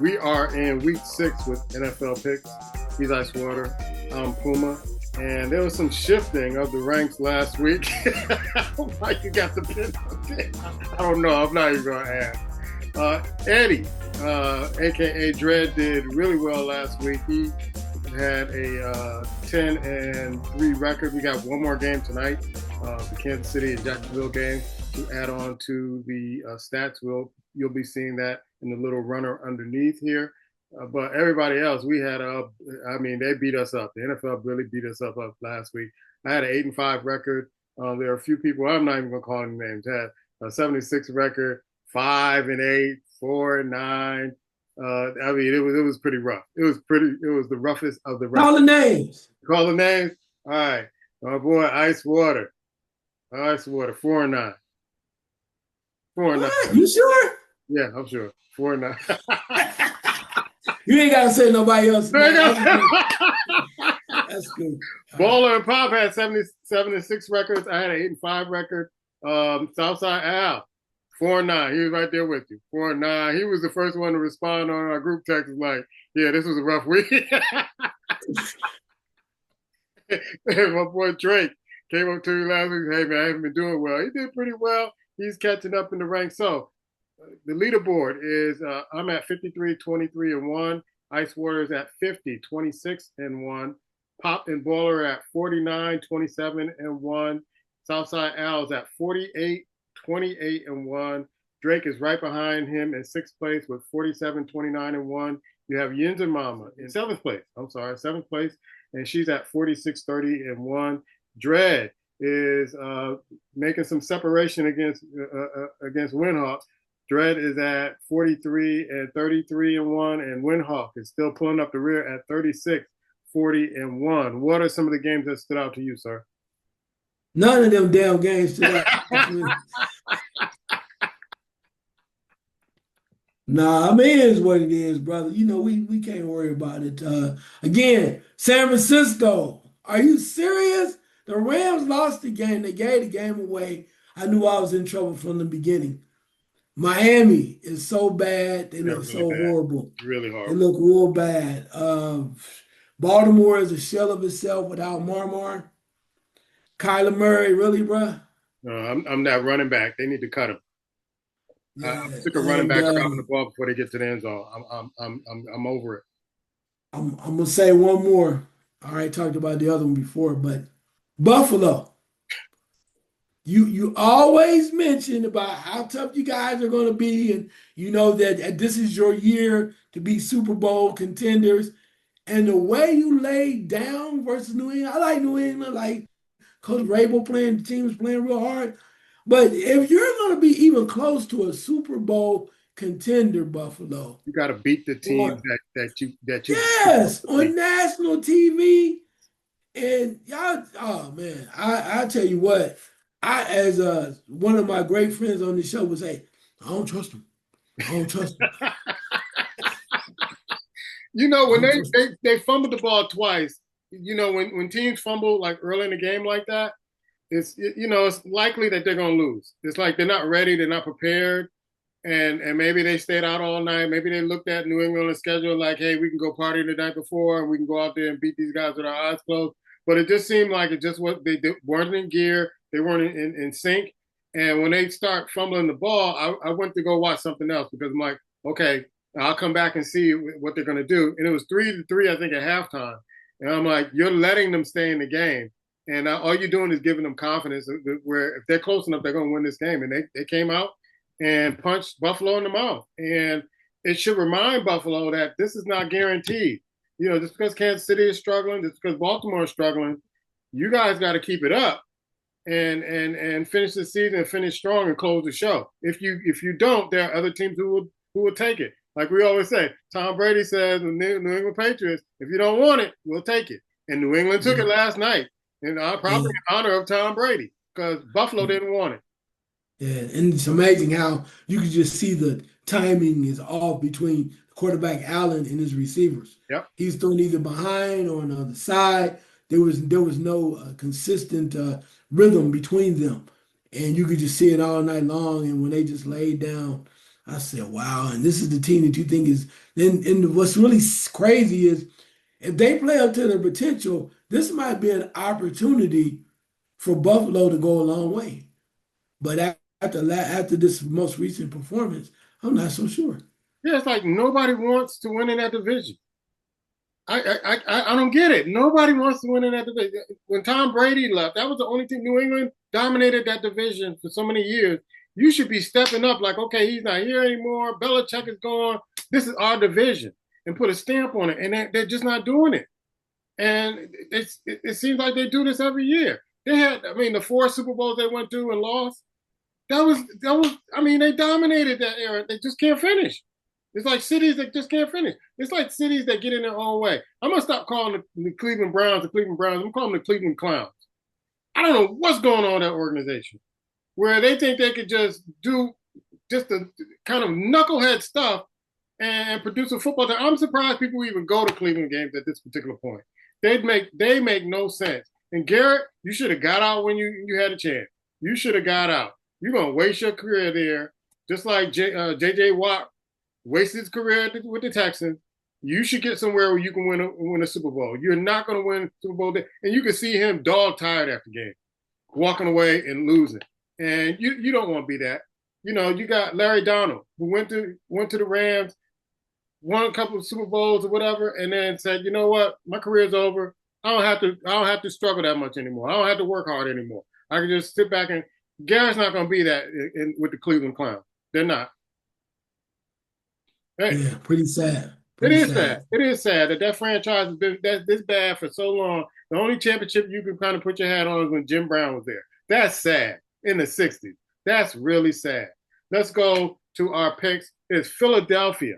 We are in week 6 with NFL picks. He's Ice Water. I'm Puma. And there was some shifting of the ranks last week. Why you got the pin up there? I don't know. I'm not even going to ask. Eddie, a.k.a. Dread, did really well last week. He had a 10-3 record. We got one more game tonight, the Kansas City and Jacksonville game, to add on to the stats. You'll be seeing that in the little runner underneath here. But everybody else, they beat us up. The NFL really beat us up last week. I had an 8-5 record. There are a few people, I'm not even going to call any names, had a 76 record, 5-8, 4-9. It was pretty rough. It was the roughest of the rough. Call the names. Call the names? All right. My boy, Ice Water. 4-9. 4-9. What? You sure? Yeah, I'm sure. 4-9. You ain't got to say nobody else. That's good. Baller and Pop had 76 records. I had an 8-5 record. Southside Al, 4-9. He was right there with you. 4-9. He was the first one to respond on our group text. Like, yeah, this was a rough week. My boy Drake came up to me last week. Hey, man, I haven't been doing well. He did pretty well. He's catching up in the ranks. So the leaderboard is I'm at 53, 23-1. Ice Water is at 50, 26-1. Pop and Baller at 49, 27-1. Southside Al is at 48, 28-1. Drake is right behind him in 6th place with 47, 29-1. You have Yins and Mama in 7th place. 7th place. And she's at 46, 30-1. Dread is making some separation against Windhawk. Dread is at 43 and 33-1, and Windhawk is still pulling up the rear at 36, 40-1. What are some of the games that stood out to you, sir? None of them damn games stood out. Nah, I mean, it is what it is, brother. You know, we can't worry about it. Again, San Francisco, are you serious? The Rams lost the game. They gave the game away. I knew I was in trouble from the beginning. Miami is so bad. They look so horrible. Really horrible. They look real bad. Baltimore is a shell of itself without Marmar. Kyler Murray, really, bro? No, I'm that running back. They need to cut him. Yeah, I'm sick of running back dropping the ball before they get to the end zone. I'm over it. I'm gonna say one more. I already talked about the other one before, but Buffalo. You always mention about how tough you guys are going to be, and you know that this is your year to be Super Bowl contenders. And the way you laid down versus New England, I like New England, like Coach Rabel playing, the team is playing real hard. But if you're going to be even close to a Super Bowl contender, Buffalo, you got to beat the team that you. Yes, on national TV, and y'all. Oh man, I tell you what. As one of my great friends on the show would say, I don't trust him. You know, when they fumbled the ball twice, you know, when teams fumble like early in the game like that, it's likely that they're going to lose. It's like they're not ready, they're not prepared, and maybe they stayed out all night. Maybe they looked at New England on the schedule like, hey, we can go party the night before, and we can go out there and beat these guys with our eyes closed. But it just seemed like they weren't in gear. They weren't in sync. And when they start fumbling the ball, I went to go watch something else because I'm like, okay, I'll come back and see what they're going to do. And it was 3-3, I think, at halftime. And I'm like, you're letting them stay in the game. And all you're doing is giving them confidence where if they're close enough, they're going to win this game. And they came out and punched Buffalo in the mouth. And it should remind Buffalo that this is not guaranteed. You know, just because Kansas City is struggling, just because Baltimore is struggling, you guys got to keep it up and finish the season and finish strong and close the show. If you don't, there are other teams who will take it. Like we always say, Tom Brady says, the New England Patriots, if you don't want it, we'll take it. And New England took it last night, and probably in honor of Tom Brady because Buffalo didn't want it. Yeah, and it's amazing how you can just see the timing is off between quarterback Allen and his receivers. Yep. He's thrown either behind or on the other side. There was no consistent rhythm between them, and you could just see it all night long. And when they just laid down I said, wow. And this is the team that you think is, and what's really crazy is if they play up to their potential, this might be an opportunity for Buffalo to go a long way. But after this most recent performance, I'm not so sure. Yeah, it's like nobody wants to win in that division. I don't get it. Nobody wants to win in that division. When Tom Brady left, that was the only team. New England dominated that division for so many years. You should be stepping up like, okay, he's not here anymore. Belichick is gone. This is our division, and put a stamp on it. And they're just not doing it. And it seems like they do this every year. They had, I mean, the 4 Super Bowls they went through and lost. That was. I mean, they dominated that era. They just can't finish. It's like cities that just can't finish. It's like cities that get in their own way. I'm gonna stop calling the Cleveland Browns the Cleveland Browns. I'm calling them the Cleveland Clowns. I don't know what's going on in that organization where they think they could just do just the kind of knucklehead stuff and produce a football team. I'm surprised people even go to Cleveland games at this particular point. They make no sense. And Garrett, you should have got out when you had a chance. You should have got out. You're gonna waste your career there, just like J.J. Watt wasted his career with the Texans. You should get somewhere where you can win a Super Bowl. You're not going to win Super Bowl, and you can see him dog tired after game, walking away and losing. And you don't want to be that. You know, you got Larry Donald who went to the Rams, won a couple of Super Bowls or whatever, and then said, you know what, my career's over. I don't have to struggle that much anymore. I don't have to work hard anymore. I can just sit back and Garrett's not going to be that with the Cleveland Clowns. They're not. Hey, Yeah, pretty sad. it Pretty is sad. sad. It is sad that franchise has been this bad for so long. The only championship you can kind of put your hat on is when Jim Brown was there. That's sad in the 60s. That's really sad. Let's go to our picks. It's Philadelphia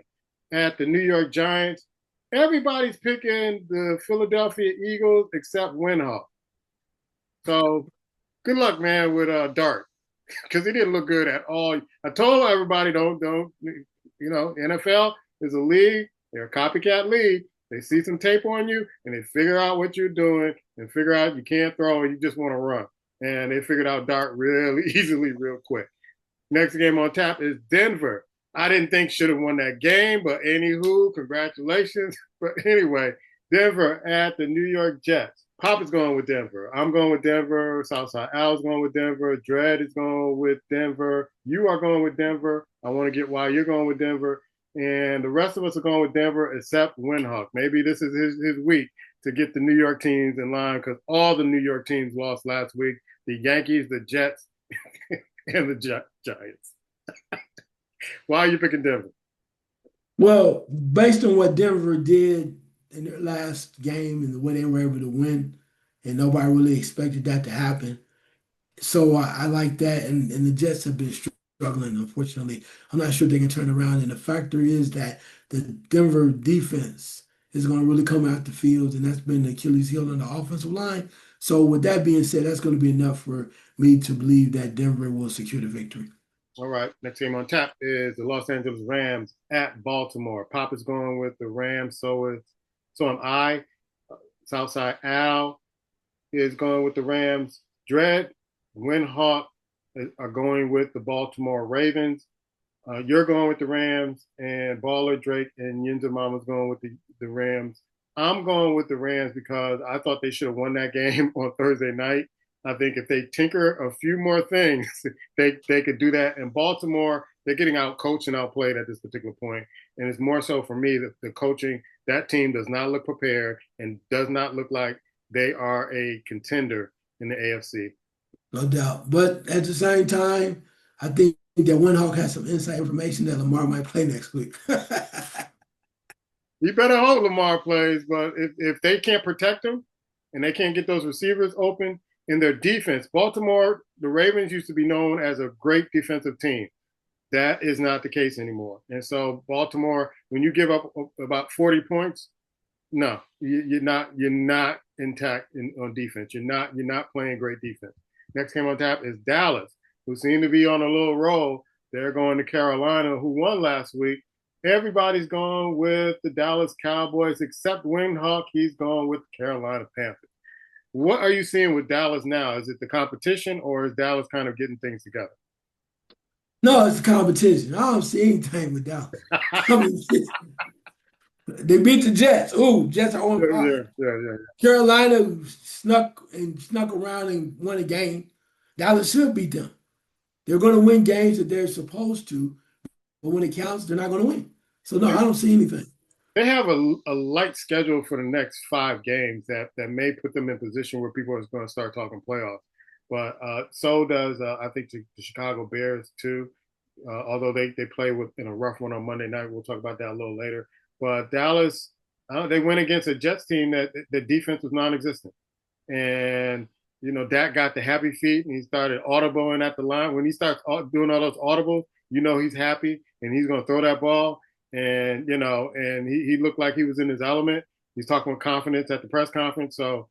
at the New York Giants. Everybody's picking the Philadelphia Eagles except Winhawk. So good luck, man, with Dart because he didn't look good at all. I told everybody don't NFL is a league. They're a copycat league. They see some tape on you and they figure out what you're doing and figure out you can't throw and you just want to run. And they figured out Dart really easily, real quick. Next game on tap is Denver. I didn't think should have won that game, but anywho, congratulations. But anyway, Denver at the New York Jets. Pop is going with Denver. I'm going with Denver. Southside Al's going with Denver. Dredd is going with Denver. You are going with Denver. I want to get why you're going with Denver. And the rest of us are going with Denver except Windhawk. Maybe this is his week to get the New York teams in line because all the New York teams lost last week. The Yankees, the Jets, and the Giants. Why are you picking Denver? Well, based on what Denver did in their last game and the way they were able to win, and nobody really expected that to happen. So I like that. And the Jets have been struggling, unfortunately. I'm not sure they can turn around. And the factor is that the Denver defense is going to really come out the field, and that's been the Achilles heel on the offensive line. So with that being said, that's going to be enough for me to believe that Denver will secure the victory. All right. Next game on tap is the Los Angeles Rams at Baltimore. Pop is going with the Rams. So am I. Southside Al is going with the Rams. Dredd, Windhawk are going with the Baltimore Ravens. You're going with the Rams, and Baller Drake and Yinza Mama's going with the Rams. I'm going with the Rams because I thought they should have won that game on Thursday night. I think if they tinker a few more things, they could do that. And Baltimore, they're getting out coached and outplayed at this particular point. And it's more so for me that the coaching, that team does not look prepared and does not look like they are a contender in the AFC. No doubt. But at the same time, I think that Windhawk has some inside information that Lamar might play next week. You better hope Lamar plays, but if they can't protect him and they can't get those receivers open in their defense, Baltimore, the Ravens used to be known as a great defensive team. That is not the case anymore. And so Baltimore, when you give up about 40 points, no, you're not intact on defense. You're not playing great defense. Next game on tap is Dallas, who seem to be on a little roll. They're going to Carolina, who won last week. Everybody's going with the Dallas Cowboys except Windhawk. He's going with the Carolina Panthers. What are you seeing with Dallas now? Is it the competition or is Dallas kind of getting things together? No, it's a competition. I don't see anything with Dallas. I mean, they beat the Jets. Ooh, Jets are on Yeah, fire. yeah, yeah, yeah. Carolina snuck around and won a game. Dallas should beat them. They're going to win games that they're supposed to, but when it counts, they're not going to win. So no, I don't see anything. They have a light schedule for the next 5 games that may put them in position where people are going to start talking playoffs. But so does I think the Chicago Bears too. Although they play with in a rough one on Monday night, we'll talk about that a little later. But Dallas, they went against a Jets team that the defense was non-existent, and Dak got the happy feet and he started audibling at the line. When he starts doing all those audibles, he's happy and he's going to throw that ball. And and he looked like he was in his element. He's talking with confidence at the press conference. So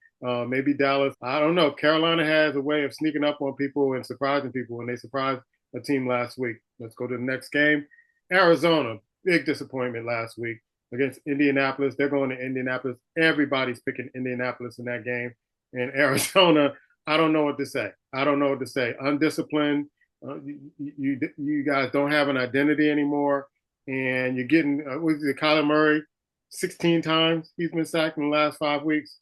maybe Dallas. I don't know. Carolina has a way of sneaking up on people and surprising people, and they surprised a team last week. Let's go to the next game. Arizona, big disappointment last week against Indianapolis. They're going to Indianapolis. Everybody's picking Indianapolis in that game. And Arizona, I don't know what to say. I don't know what to say. Undisciplined. You guys don't have an identity anymore, and you're getting what's it, Kyler Murray, 16 times he's been sacked in the last 5 weeks.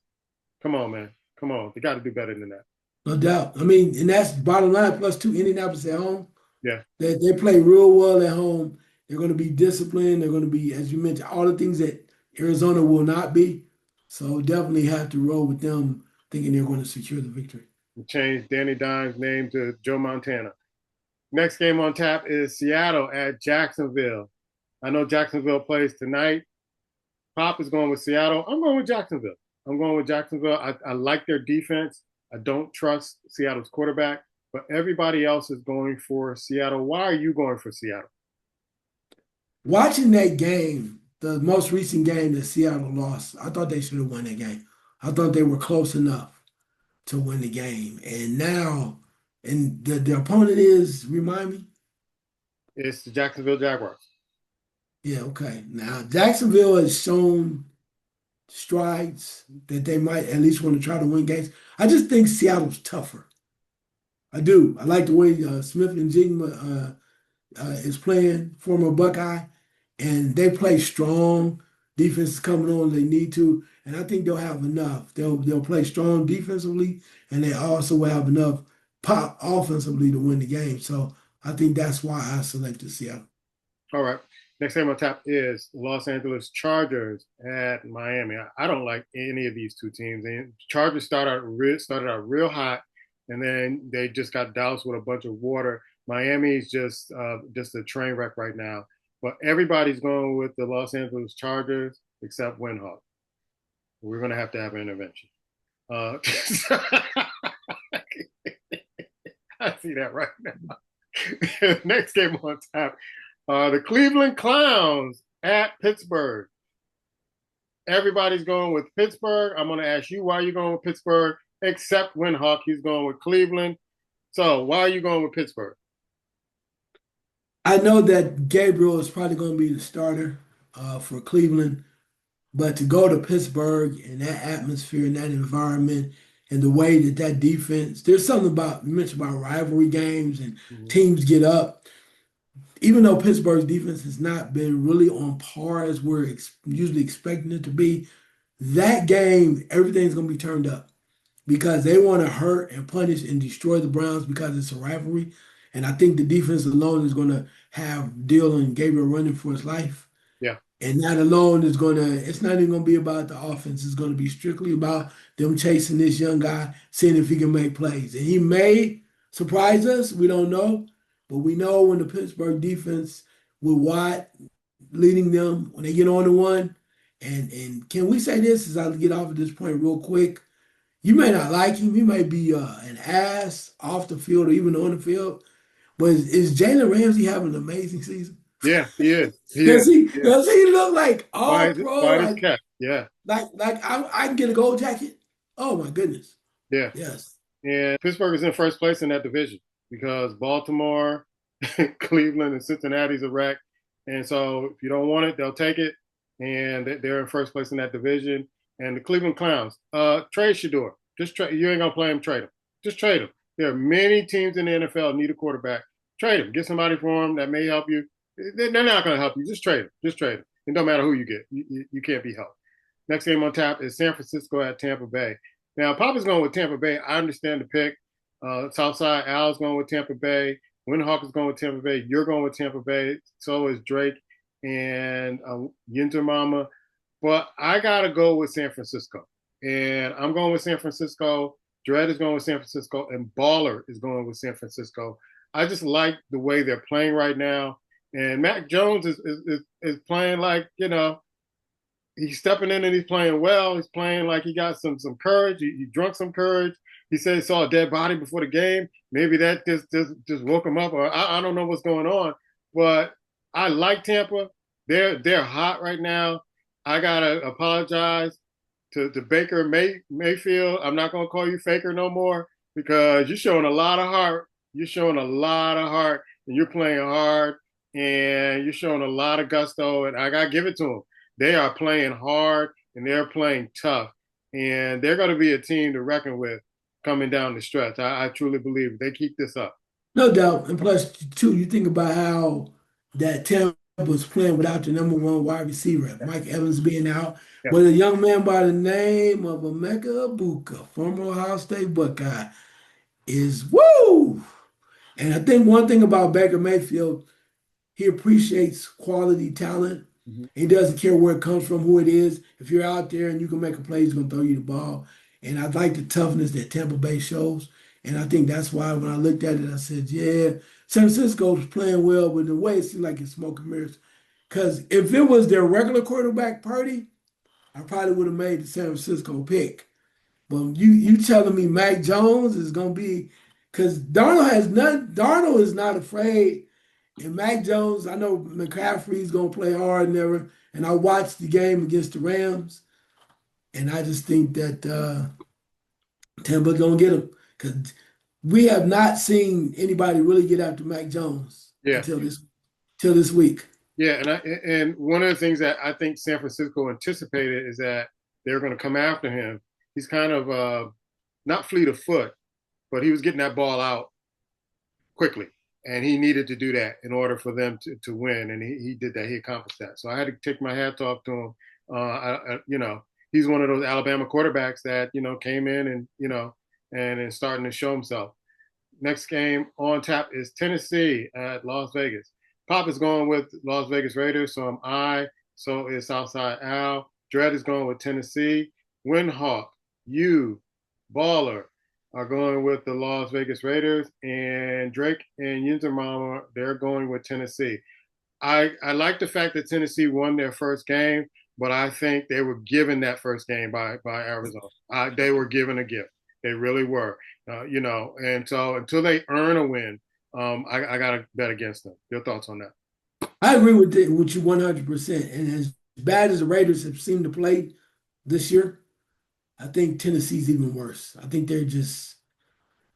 Come on, man. Come on. They got to do better than that. No doubt. I mean, and that's bottom line plus two Indianapolis at home. Yeah. They play real well at home. They're going to be disciplined. They're going to be, as you mentioned, all the things that Arizona will not be. So definitely have to roll with them, thinking they're going to secure the victory. We changed Danny Dimes' name to Joe Montana. Next game on tap is Seattle at Jacksonville. I know Jacksonville plays tonight. Pop is going with Seattle. I'm going with Jacksonville. I'm going with Jacksonville. I like their defense. I don't trust Seattle's quarterback, but everybody else is going for Seattle. Why are you going for Seattle? Watching that game, the most recent game that Seattle lost, I thought they should have won that game. I thought they were close enough to win the game. And now, and the opponent is, remind me? It's the Jacksonville Jaguars. Yeah, okay. Now, Jacksonville has shown strides that they might at least want to try to win games. I just think Seattle's tougher. I do. I like the way Smith and Jigma is playing, former Buckeye, and they play strong. Defense is coming on they need to, and I think they'll have enough. They'll play strong defensively, and they also will have enough pop offensively to win the game. So I think that's why I selected Seattle. All right. Next game on tap is Los Angeles Chargers at Miami. I don't like any of these two teams. And Chargers started out real hot, and then they just got doused with a bunch of water. Miami's just a train wreck right now. But everybody's going with the Los Angeles Chargers except Windhawk. We're going to have an intervention. Uh, I see that right now. Next game on tap, the Cleveland Clowns at Pittsburgh. Everybody's going with Pittsburgh. I'm going to ask you why you're going with Pittsburgh, except Windhawk. He's going with Cleveland. So why are you going with Pittsburgh? I know that Gabriel is probably going to be the starter for Cleveland, but to go to Pittsburgh and that atmosphere and that environment and the way that that defense, there's something about, you mentioned about rivalry games and Mm-hmm. teams get up. Even though Pittsburgh's defense has not been really on par as we're usually expecting it to be, that game, everything's going to be turned up because they want to hurt and punish and destroy the Browns because it's a rivalry. And I think the defense alone is going to have Dylan Gabriel running for his life. Yeah. And that alone is going to, it's not even going to be about the offense. It's going to be strictly about them chasing this young guy, seeing if he can make plays. And he may surprise us. We don't know. But we know when the Pittsburgh defense with Watt leading them, when they get on the one, and can we say this as I get off at this point real quick? You may not like him. He may be an ass off the field or even on the field. But is Jalen Ramsey having an amazing season? Yeah, he is. He Does is. he Yeah. does he look like all pro? Quiet as cat. Yeah. Like I can get a gold jacket. Oh my goodness. Yeah. Yes. And Pittsburgh is in first place in that division because Baltimore, Cleveland, and Cincinnati's a wreck. And so if you don't want it, they'll take it. And they're in first place in that division. And the Cleveland Clowns, trade Shador. Just trade. You ain't gonna play him. Trade him. Just trade him. There are many teams in the NFL need a quarterback. Trade him. Get somebody for him that may help you. They're not going to help you. Just trade him. Just trade him. It don't matter who you get. You can't be helped. Next game on tap is San Francisco at Tampa Bay. Now, Papa's going with Tampa Bay. I understand the pick. Southside Al's going with Tampa Bay. Windhawk is going with Tampa Bay. You're going with Tampa Bay. So is Drake and Yinter Mama. But I got to go with San Francisco. And I'm going with San Francisco. Dredd is going with San Francisco. And Baller is going with San Francisco. I just like the way they're playing right now. And Mac Jones is playing like, he's stepping in and he's playing well. He's playing like he got some courage. He drunk some courage. He said he saw a dead body before the game. Maybe that just woke him up, or I don't know what's going on. But I like Tampa. They're hot right now. I gotta apologize to Baker Mayfield. I'm not gonna call you Faker no more because you're showing a lot of heart. You're showing a lot of heart, and you're playing hard, and you're showing a lot of gusto. And I gotta give it to them. They are playing hard and they're playing tough, and they're going to be a team to reckon with coming down the stretch. I truly believe they keep this up. No doubt. And plus, too, you think about how that Tampa was playing without the number one wide receiver, Mike Evans being out, Yeah. with a young man by the name of Emeka Ibuka, former Ohio State Buckeye, is woo. And I think one thing about Baker Mayfield, he appreciates quality talent. Mm-hmm. He doesn't care where it comes from, who it is. If you're out there and you can make a play, he's going to throw you the ball. And I like the toughness that Tampa Bay shows. And I think that's why when I looked at it, I said, yeah, San Francisco's playing well, but in a way it seemed like it's smoke and mirrors. Because if it was their regular quarterback Purdy, I probably would have made the San Francisco pick. But you telling me Mac Jones is going to be, because Darnold is not afraid. And Mac Jones, I know McCaffrey's gonna play hard and ever. And I watched the game against the Rams, and I just think that Tampa's gonna get him because we have not seen anybody really get after Mac Jones Yeah. until this week. Yeah, and one of the things that I think San Francisco anticipated is that they're going to come after him. He's kind of not fleet of foot, but he was getting that ball out quickly. And he needed to do that in order for them to win. And he did that. He accomplished that. So I had to take my hat off to him. He's one of those Alabama quarterbacks that, came in and starting to show himself. Next game on tap is Tennessee at Las Vegas. Pop is going with Las Vegas Raiders. So am I. So is Southside Al. Dredd is going with Tennessee. Windhawk, you, Baller, are going with the Las Vegas Raiders, and Drake and Yinzer Mama, they're going with Tennessee. I like the fact that Tennessee won their first game, but I think they were given that first game by Arizona. They were given a gift. They really were, and so until they earn a win, I got to bet against them. Your thoughts on that? I agree with you 100%. And as bad as the Raiders have seemed to play this year, I think Tennessee's even worse. I think they're just,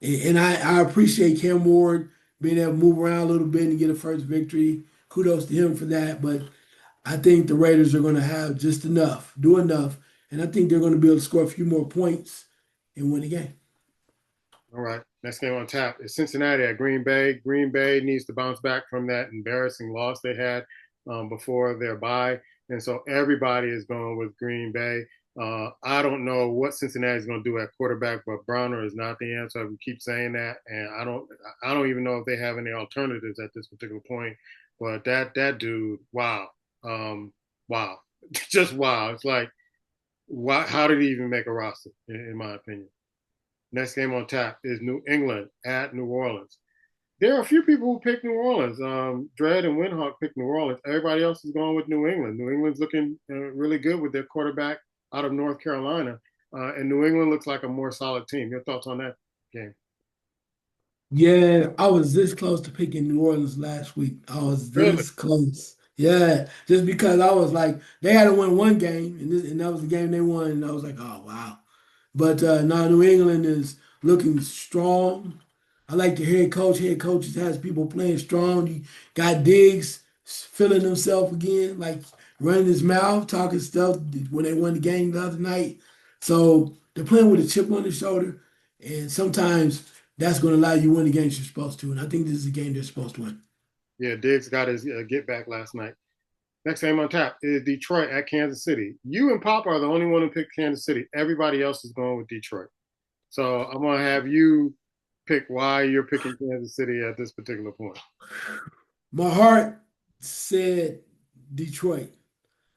and I appreciate Cam Ward being able to move around a little bit and get a first victory. Kudos to him for that. But I think the Raiders are going to have just enough, do enough, and I think they're going to be able to score a few more points and win the game. All right. Next game on tap is Cincinnati at Green Bay. Green Bay needs to bounce back from that embarrassing loss they had before their bye. And so everybody is going with Green Bay. I don't know what Cincinnati is going to do at quarterback, but Browner is not the answer. We keep saying that, and I don't even know if they have any alternatives at this particular point. But that dude, wow, wow, just wow. It's like, wow, how did he even make a roster? In my opinion. Next game on tap is New England at New Orleans. There are a few people who picked New Orleans. Dredd and Windhawk picked New Orleans. Everybody else is going with New England. New England's looking really good with their quarterback out of North Carolina. And New England looks like a more solid team. Your thoughts on that game? Yeah, I was this close to picking New Orleans last week. I was Really? this close. Yeah, just because I was like, they had to win one game, and that was the game they won, and I was like, oh wow. But now New England is looking strong. I like the head coach. Head coaches has people playing strong. You got Diggs feeling himself again, like running his mouth, talking stuff when they won the game the other night. So they're playing with a chip on their shoulder. And sometimes that's going to allow you to win the games you're supposed to. And I think this is a game they're supposed to win. Yeah, Diggs got his get back last night. Next game on tap is Detroit at Kansas City. You and Papa are the only one who picked Kansas City. Everybody else is going with Detroit. So I'm going to have you pick why you're picking Kansas City at this particular point. My heart said Detroit.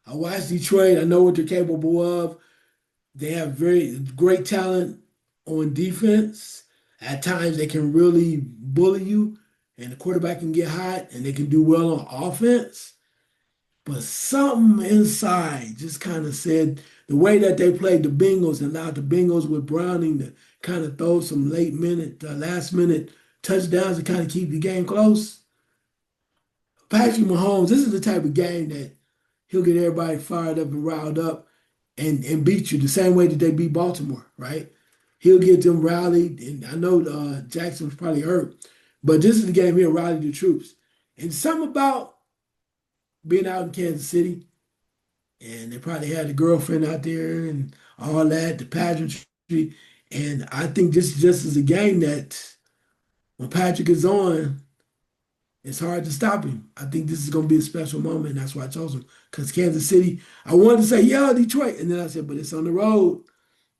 I watched Detroit. I know what they're capable of. They have very great talent on defense. At times, they can really bully you, and the quarterback can get hot, and they can do well on offense. But something inside just kind of said the way that they played the Bengals and allowed the Bengals with Browning to kind of throw some last minute touchdowns to kind of keep the game close. Patrick Mahomes, this is the type of game that he'll get everybody fired up and riled up and beat you the same way that they beat Baltimore, right? He'll get them rallied. And I know Jackson was probably hurt, but this is the game he'll rally the troops. And something about being out in Kansas City, and they probably had a girlfriend out there and all that, the pageantry. And I think this just is a game that when Patrick is on, it's hard to stop him. I think this is going to be a special moment. And that's why I chose him. Because Kansas City, I wanted to say, yeah, Detroit. And then I said, but it's on the road.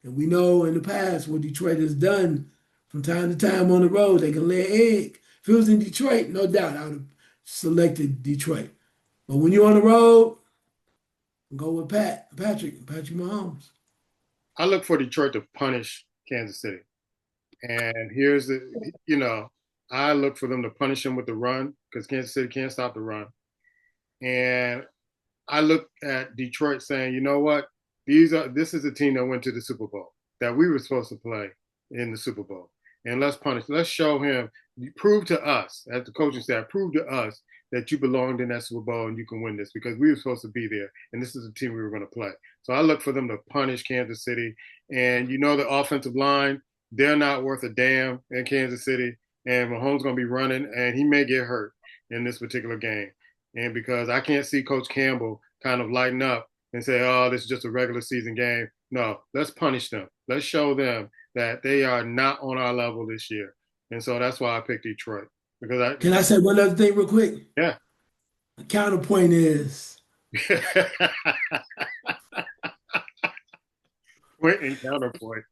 And we know in the past what Detroit has done from time to time on the road. They can lay an egg. If it was in Detroit, no doubt I would have selected Detroit. But when you're on the road, go with Patrick Mahomes. I look for Detroit to punish Kansas City. And here's I look for them to punish him with the run because Kansas City can't stop the run. And I look at Detroit saying, you know what? This is a team that went to the Super Bowl that we were supposed to play in the Super Bowl. And let's punish. Let's show him, prove to us, as the coaching staff, prove to us that you belonged in that Super Bowl and you can win this because we were supposed to be there. And this is the team we were going to play. So I look for them to punish Kansas City. And the offensive line, they're not worth a damn in Kansas City. And Mahomes going to be running, and he may get hurt in this particular game. And because I can't see Coach Campbell kind of lighten up and say, oh, this is just a regular season game. No, let's punish them. Let's show them that they are not on our level this year. And so that's why I picked Detroit. Can I say one other thing real quick? Yeah. The counterpoint is. Point and counterpoint.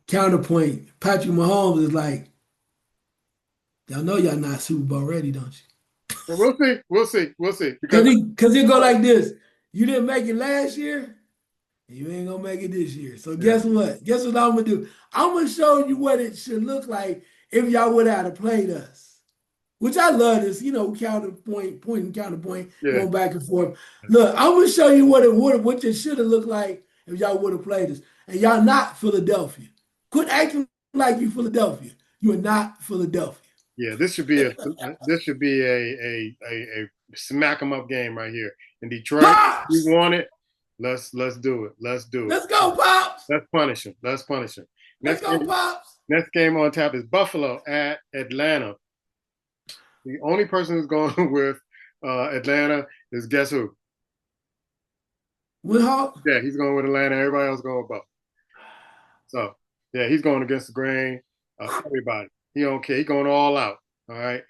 Counterpoint. Patrick Mahomes is like, y'all know y'all not Super Bowl ready, don't you? Well, we'll see. Because he'll go like this. You didn't make it last year, and you ain't going to make it this year. So guess what? Guess what I'm going to do? I'm going to show you what it should look like if y'all would have played us. Which I love this, counterpoint, point and counterpoint, going back and forth. Look, I'm going to show you what it should have looked like if y'all would have played us. And y'all not Philadelphia. Quit acting like you Philadelphia. You are not Philadelphia. Yeah, this should be a smack 'em up game right here. In Detroit, Pops! we want it. Let's do it. Let's do it. Let's go, Pops. Let's punish him. Let's go, Pops. Next game on tap is Buffalo at Atlanta. The only person who's going with Atlanta is guess who? Windhawk? Yeah, he's going with Atlanta. Everybody else going with Buffalo. So, yeah, he's going against the grain. Everybody. He don't care. He's going all out. All right.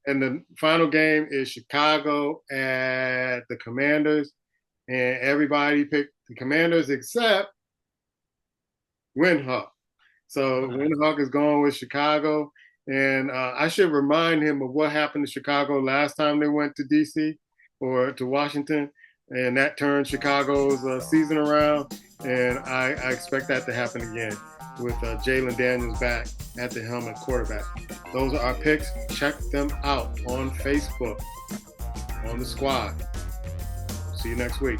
And the final game is Chicago at the Commanders. And everybody picked the Commanders except Windhawk. So Windhawk is going with Chicago. And I should remind him of what happened to Chicago last time they went to D.C. or to Washington. And that turned Chicago's season around. And I expect that to happen again with Jalen Daniels back at the helm at quarterback. Those are our picks. Check them out on Facebook, on the squad. See you next week.